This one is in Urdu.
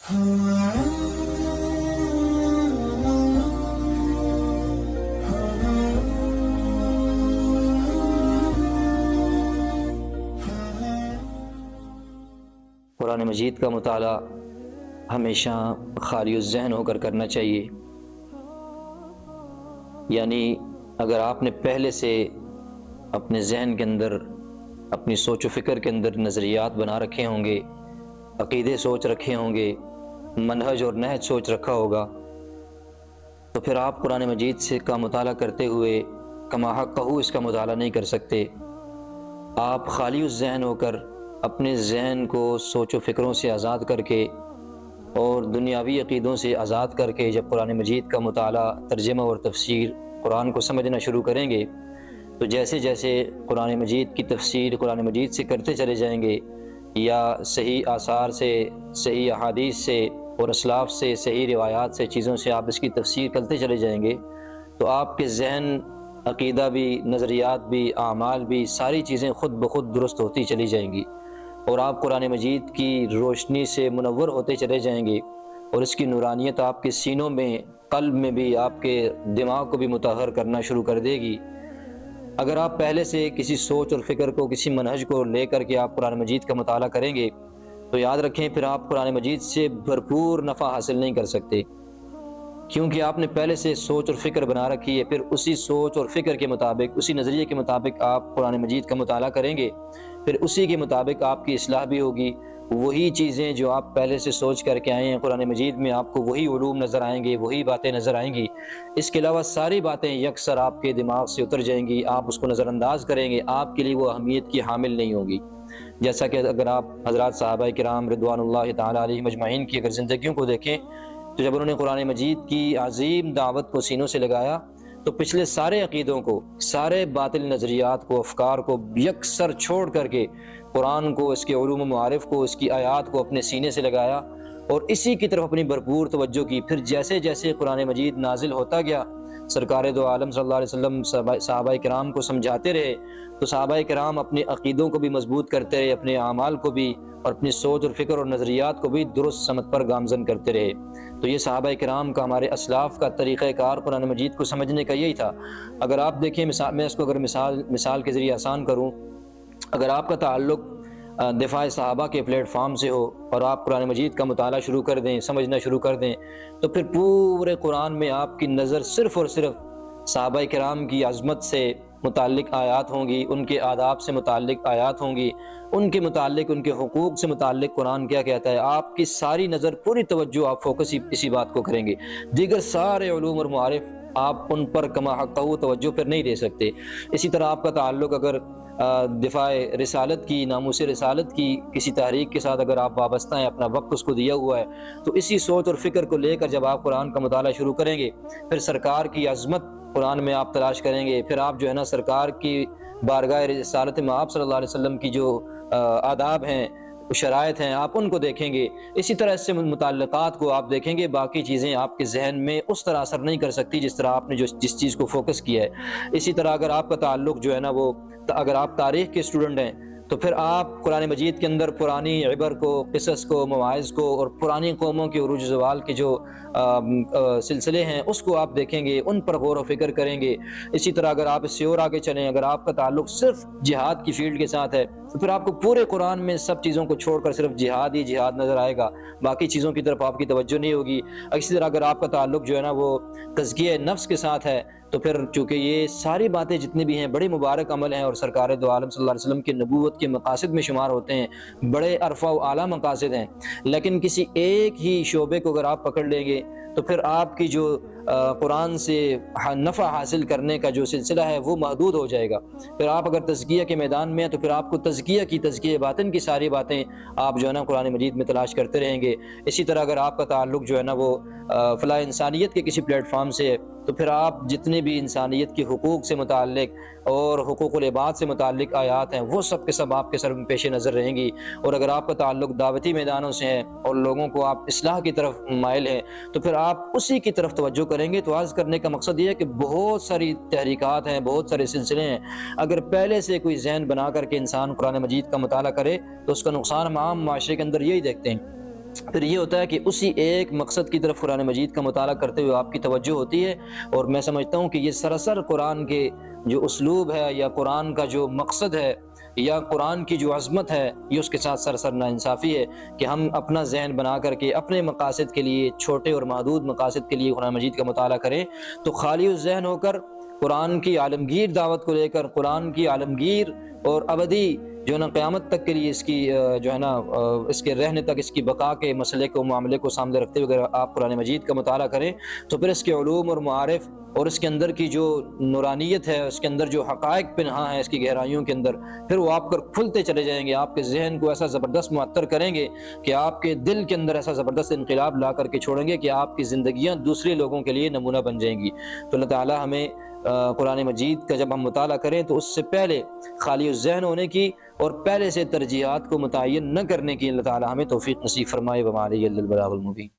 قرآن مجید کا مطالعہ ہمیشہ خالی الذہن ہو کر کرنا چاہیے، یعنی اگر آپ نے پہلے سے اپنے ذہن کے اندر، اپنی سوچ و فکر کے اندر نظریات بنا رکھے ہوں گے، عقیدے سوچ رکھے ہوں گے، منہج اور نہج سوچ رکھا ہوگا، تو پھر آپ قرآن مجید سے کا مطالعہ کرتے ہوئے کما حقہ اس کا مطالعہ نہیں کر سکتے۔ آپ خالی الذہن ہو کر اپنے ذہن کو سوچ و فکروں سے آزاد کر کے اور دنیاوی عقیدوں سے آزاد کر کے جب قرآن مجید کا مطالعہ، ترجمہ اور تفسیر قرآن کو سمجھنا شروع کریں گے، تو جیسے جیسے قرآن مجید کی تفسیر قرآن مجید سے کرتے چلے جائیں گے، یا صحیح آثار سے، صحیح احادیث سے اور اسلاف سے، صحیح روایات سے، چیزوں سے آپ اس کی تفسیر کرتے چلے جائیں گے، تو آپ کے ذہن، عقیدہ بھی، نظریات بھی، اعمال بھی، ساری چیزیں خود بخود درست ہوتی چلی جائیں گی، اور آپ قرآن مجید کی روشنی سے منور ہوتے چلے جائیں گے، اور اس کی نورانیت آپ کے سینوں میں، قلب میں بھی، آپ کے دماغ کو بھی مطہر کرنا شروع کر دے گی۔ اگر آپ پہلے سے کسی سوچ اور فکر کو، کسی منہج کو لے کر کے آپ قرآن مجید کا مطالعہ کریں گے، تو یاد رکھیں پھر آپ قرآن مجید سے بھرپور نفع حاصل نہیں کر سکتے، کیونکہ آپ نے پہلے سے سوچ اور فکر بنا رکھی ہے۔ پھر اسی سوچ اور فکر کے مطابق، اسی نظریے کے مطابق آپ قرآن مجید کا مطالعہ کریں گے، پھر اسی کے مطابق آپ کی اصلاح بھی ہوگی۔ وہی چیزیں جو آپ پہلے سے سوچ کر کے آئے ہیں، قرآن مجید میں آپ کو وہی علوم نظر آئیں گے، وہی باتیں نظر آئیں گی۔ اس کے علاوہ ساری باتیں یکسر آپ کے دماغ سے اتر جائیں گی، آپ اس کو نظر انداز کریں گے، آپ کے لیے وہ اہمیت کی حامل نہیں ہوگی۔ جیسا کہ اگر آپ حضرات صحابہ کرام رضوان اللہ تعالیٰ علیہم اجمعین کی اگر زندگیوں کو دیکھیں، تو جب انہوں نے قرآن مجید کی عظیم دعوت کو سینوں سے لگایا، تو پچھلے سارے عقیدوں کو، سارے باطل نظریات کو، افکار کو یکسر چھوڑ کر کے قرآن کو، اس کے علوم و معارف کو، اس کی آیات کو اپنے سینے سے لگایا اور اسی کی طرف اپنی بھرپور توجہ کی۔ پھر جیسے جیسے قرآن مجید نازل ہوتا گیا، سرکار دو عالم صلی اللہ علیہ وسلم صحابہ کرام کو سمجھاتے رہے، تو صحابہ کرام اپنے عقیدوں کو بھی مضبوط کرتے رہے، اپنے اعمال کو بھی، اور اپنی سوچ اور فکر اور نظریات کو بھی درست سمت پر گامزن کرتے رہے۔ تو یہ صحابہ کرام کا، ہمارے اسلاف کا طریقہ کار قرآن مجید کو سمجھنے کا یہی تھا۔ اگر آپ دیکھیں، میں اس کو اگر مثال کے ذریعے آسان کروں، اگر آپ کا تعلق دفاع صحابہ کے پلیٹ فارم سے ہو اور آپ قرآن مجید کا مطالعہ شروع کر دیں، سمجھنا شروع کر دیں، تو پھر پورے قرآن میں آپ کی نظر صرف اور صرف صحابہ کرام کی عظمت سے متعلق آیات ہوں گی، ان کے آداب سے متعلق آیات ہوں گی، ان کے متعلق، ان کے حقوق سے متعلق قرآن کیا کہتا ہے۔ آپ کی ساری نظر، پوری توجہ، آپ فوکس اسی بات کو کریں گے۔ دیگر سارے علوم اور معارف آپ ان پر کما حقہ توجہ پھر نہیں دے سکتے۔ اسی طرح آپ کا تعلق اگر دفاع رسالت کی، ناموس رسالت کی کسی تحریک کے ساتھ اگر آپ وابستہ ہیں، اپنا وقت اس کو دیا ہوا ہے، تو اسی سوچ اور فکر کو لے کر جب آپ قرآن کا مطالعہ شروع کریں گے، پھر سرکار کی عظمت قرآن میں آپ تلاش کریں گے، پھر آپ جو ہے نا سرکار کی بارگاہ رسالت میں آپ صلی اللہ علیہ وسلم کی جو آداب ہیں، شرائط ہیں، آپ ان کو دیکھیں گے۔ اسی طرح اس سے متعلقات کو آپ دیکھیں گے، باقی چیزیں آپ کے ذہن میں اس طرح اثر نہیں کر سکتی جس طرح آپ نے جس چیز کو فوکس کیا ہے۔ اسی طرح اگر آپ کا تعلق جو ہے نا وہ، اگر آپ تاریخ کے اسٹوڈنٹ ہیں، تو پھر آپ قرآن مجید کے اندر پرانی عبر کو، قصص کو، مواعظ کو اور پرانی قوموں کے عروج و زوال کے جو سلسلے ہیں اس کو آپ دیکھیں گے، ان پر غور و فکر کریں گے۔ اسی طرح اگر آپ اس سے اور آگے چلیں، اگر آپ کا تعلق صرف جہاد کی فیلڈ کے ساتھ ہے، تو پھر آپ کو پورے قرآن میں سب چیزوں کو چھوڑ کر صرف جہاد ہی جہاد نظر آئے گا، باقی چیزوں کی طرف آپ کی توجہ نہیں ہوگی۔ اسی طرح اگر آپ کا تعلق جو ہے نا وہ تزکیہ نفس کے ساتھ ہے، تو پھر چونکہ یہ ساری باتیں جتنی بھی ہیں بڑے مبارک عمل ہیں اور سرکار دو عالم صلی اللہ علیہ وسلم کی نبوت کے مقاصد میں شمار ہوتے ہیں، بڑے عرفہ و اعلیٰ مقاصد ہیں، لیکن کسی ایک ہی شعبے کو اگر آپ پکڑ لیں گے، تو پھر آپ کی جو قرآن سے نفع حاصل کرنے کا جو سلسلہ ہے وہ محدود ہو جائے گا۔ پھر آپ اگر تزکیہ کے میدان میں ہیں، تو پھر آپ کو تزکیہ باطن کی ساری باتیں آپ جو ہے نا قرآن مجید میں تلاش کرتے رہیں گے۔ اسی طرح اگر آپ کا تعلق جو ہے نا وہ فلاح انسانیت کے کسی پلیٹ فارم سے ہے، تو پھر آپ جتنے بھی انسانیت کے حقوق سے متعلق اور حقوق العباد سے متعلق آیات ہیں، وہ سب کے سب آپ کے سر میں پیش نظر رہیں گی۔ اور اگر آپ کا تعلق دعوتی میدانوں سے ہے اور لوگوں کو آپ اصلاح کی طرف مائل ہیں، تو پھر آپ اسی کی طرف توجہ کریں گے۔ تو عرض کرنے کا مقصد یہ ہے کہ بہت ساری تحریکات ہیں، بہت سارے سلسلے ہیں، اگر پہلے سے کوئی ذہن بنا کر کے انسان قرآن مجید کا مطالعہ کرے، تو اس کا نقصان ہم عام معاشرے کے اندر یہی دیکھتے ہیں پھر یہ ہوتا ہے کہ اسی ایک مقصد کی طرف قرآن مجید کا مطالعہ کرتے ہوئے آپ کی توجہ ہوتی ہے، اور میں سمجھتا ہوں کہ یہ سراسر قرآن کے جو اسلوب ہے یا قرآن کا جو مقصد ہے یا قرآن کی جو عظمت ہے، یہ اس کے ساتھ سراسر ناانصافی ہے کہ ہم اپنا ذہن بنا کر کے اپنے مقاصد کے لیے، چھوٹے اور محدود مقاصد کے لیے قرآن مجید کا مطالعہ کریں، تو خالی الذہن ہو کر قرآن کی عالمگیر دعوت کو لے کر، قرآن کی عالمگیر اور ابدی جو ہے نا قیامت تک کے لیے اس کی جو ہے نا اس کے رہنے تک، اس کی بقا کے مسئلے کو، معاملے کو سامنے رکھتے ہوئے اگر آپ قرآن مجید کا مطالعہ کریں تو پھر اس کے علوم اور معارف اور اس کے اندر کی جو نورانیت ہے، اس کے اندر جو حقائق پنہاں ہیں اس کی گہرائیوں کے اندر، پھر وہ آپ پر کھلتے چلے جائیں گے، آپ کے ذہن کو ایسا زبردست معطر کریں گے کہ آپ کے دل کے اندر ایسا زبردست انقلاب لا کر کے چھوڑیں گے کہ آپ کی زندگیاں دوسرے لوگوں کے لیے نمونہ بن جائیں گی۔ تو اللہ تعالیٰ ہمیں قرآن مجید کا جب ہم مطالعہ کریں تو اس سے پہلے خالی الذہن ہونے کی اور پہلے سے ترجیحات کو متعین نہ کرنے کی اللہ تعالیٰ ہمیں توفیق نصیب فرمائے۔ وما علیہ الا البلاغ المبین۔